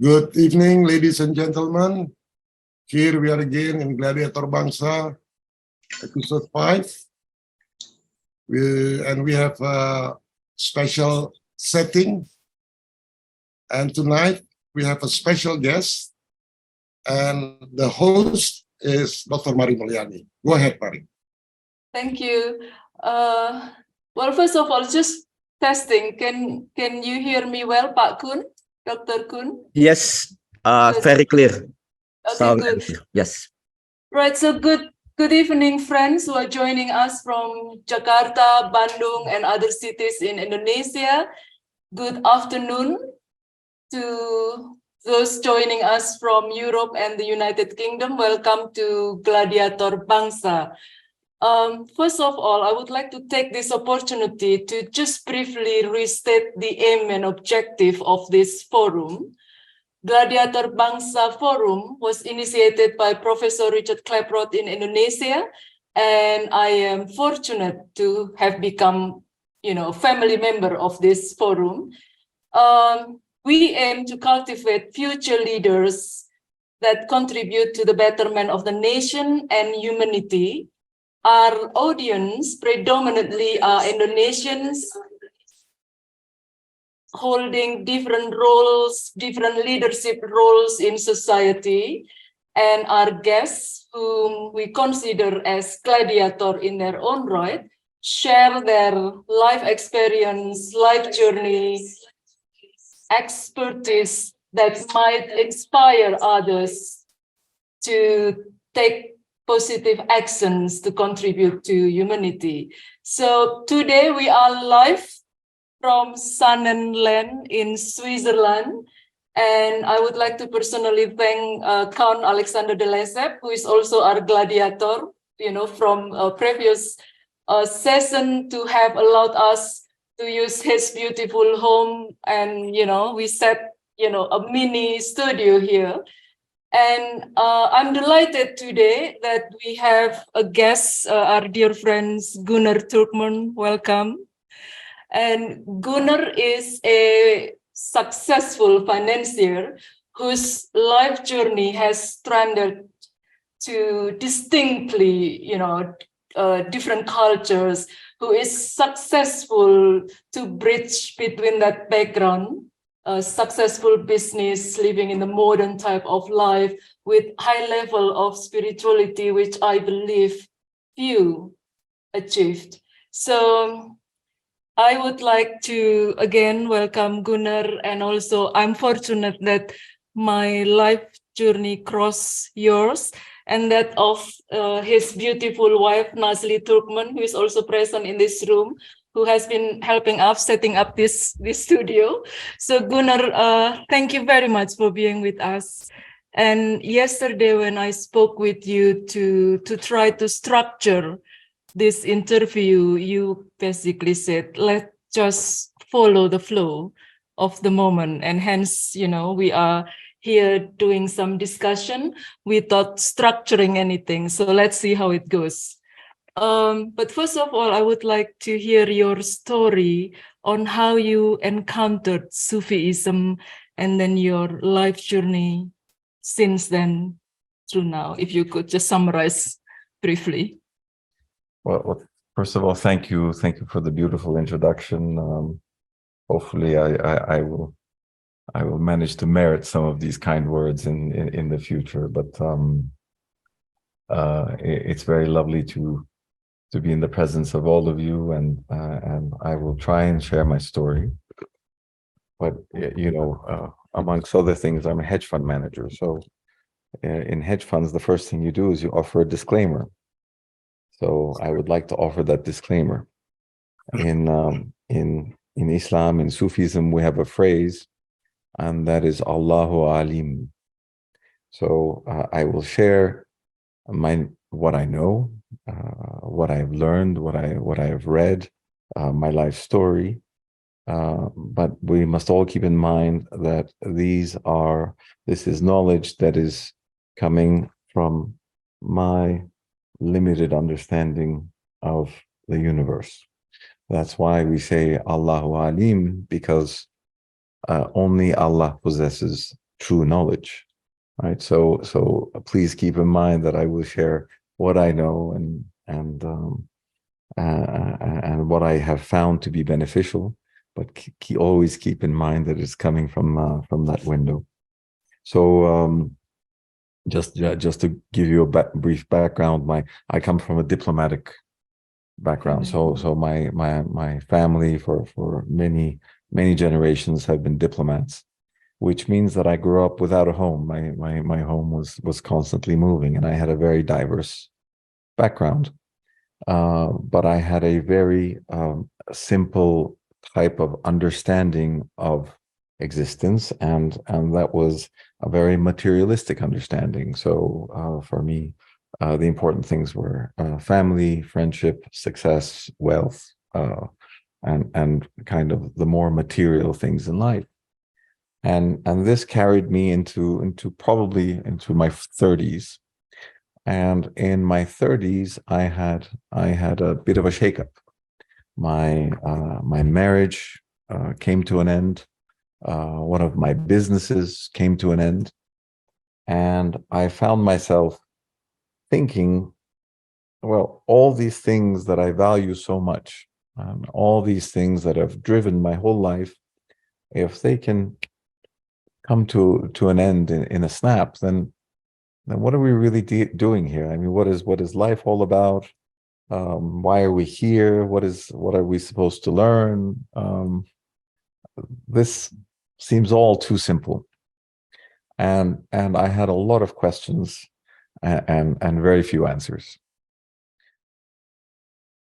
Good evening, ladies and gentlemen. Here we are again in Gladiator Bangsa, episode 5. We have a special setting. And tonight we have a special guest. And the host is Dr. Mari Mulyani. Go ahead, Mari. Thank you. Well, first of all, just testing. Can you hear me well, Pak Kun, Dr. Kun? Yes, Yes. very clear. Okay, Sound good. and clear. Yes. Right, so good evening, friends who are joining us from Jakarta, Bandung, and other cities in Indonesia. Good afternoon to those joining us from Europe and the United Kingdom. Welcome to Gladiator Bangsa. First of all, I would like to take this opportunity to just briefly restate the aim and objective of this forum. Gladiator Bangsa Forum was initiated by Professor Richard Klaproth in Indonesia, and I am fortunate to have become, family member of this forum. We aim to cultivate future leaders that contribute to the betterment of the nation and humanity. Our audience predominantly are Indonesians holding different roles, different leadership roles in society, and our guests, whom we consider as gladiator in their own right, share their life experience, life journey, expertise that might inspire others to take positive actions to contribute to humanity. So today we are live from Sonnenland in Switzerland, and I would like to personally thank Count Alexander de Lesseps, who is also our gladiator, from a previous session, to have allowed us to use his beautiful home, and we set a mini studio here. And I'm delighted today that we have a guest, our dear friends Gunnar Turkman. Welcome. And Gunnar is a successful financier whose life journey has trended to distinctly, different cultures, who is successful to bridge between that background, successful business, living in the modern type of life with high level of spirituality, which I believe few achieved. So I would like to again welcome Gunnar, and also I'm fortunate that my life journey crossed yours and that of his beautiful wife, Nazli Turkman, who is also present in this room, who has been helping us setting up this studio. So Gunnar, thank you very much for being with us. And yesterday when I spoke with you to try to structure this interview, you basically said, let's just follow the flow of the moment. And hence, we are here doing some discussion without structuring anything. So let's see how it goes. But first of all, I would like to hear your story on how you encountered Sufism and then your life journey since then through now. If you could just summarize briefly. Well, first of all, thank you for the beautiful introduction. Hopefully, I will manage to merit some of these kind words in the future. But it's very lovely to be in the presence of all of you, and I will try and share my story. But amongst other things, I'm a hedge fund manager. So in hedge funds, the first thing you do is you offer a disclaimer. So I would like to offer that disclaimer. In Islam, in Sufism, we have a phrase, and that is Allahu Alim. So I will share what I know, what I've learned, what I have read, my life story. But we must all keep in mind that this is knowledge that is coming from my limited understanding of the universe. That's why we say Allahu Alim, because only Allah possesses true knowledge, right? So please keep in mind that I will share what I know and what I have found to be beneficial, but always keep in mind that it's coming from that window. So just to give you a brief background, I come from a diplomatic background. So my family for many generations have been diplomats, which means that I grew up without a home. My home was constantly moving, and I had a very diverse background. But I had a very simple type of understanding of existence, and that was a very materialistic understanding. So for me, the important things were family, friendship, success, wealth, and kind of the more material things in life. And this carried me into probably into my 30s. And in my 30s, I had a bit of a shakeup. My marriage came to an end. One of my businesses came to an end, and I found myself thinking, well, all these things that I value so much, all these things that have driven my whole life, if they can come to an end in a snap, then what are we really doing here? I mean, what is life all about? Why are we here? What are we supposed to learn? This seems all too simple, and I had a lot of questions and very few answers.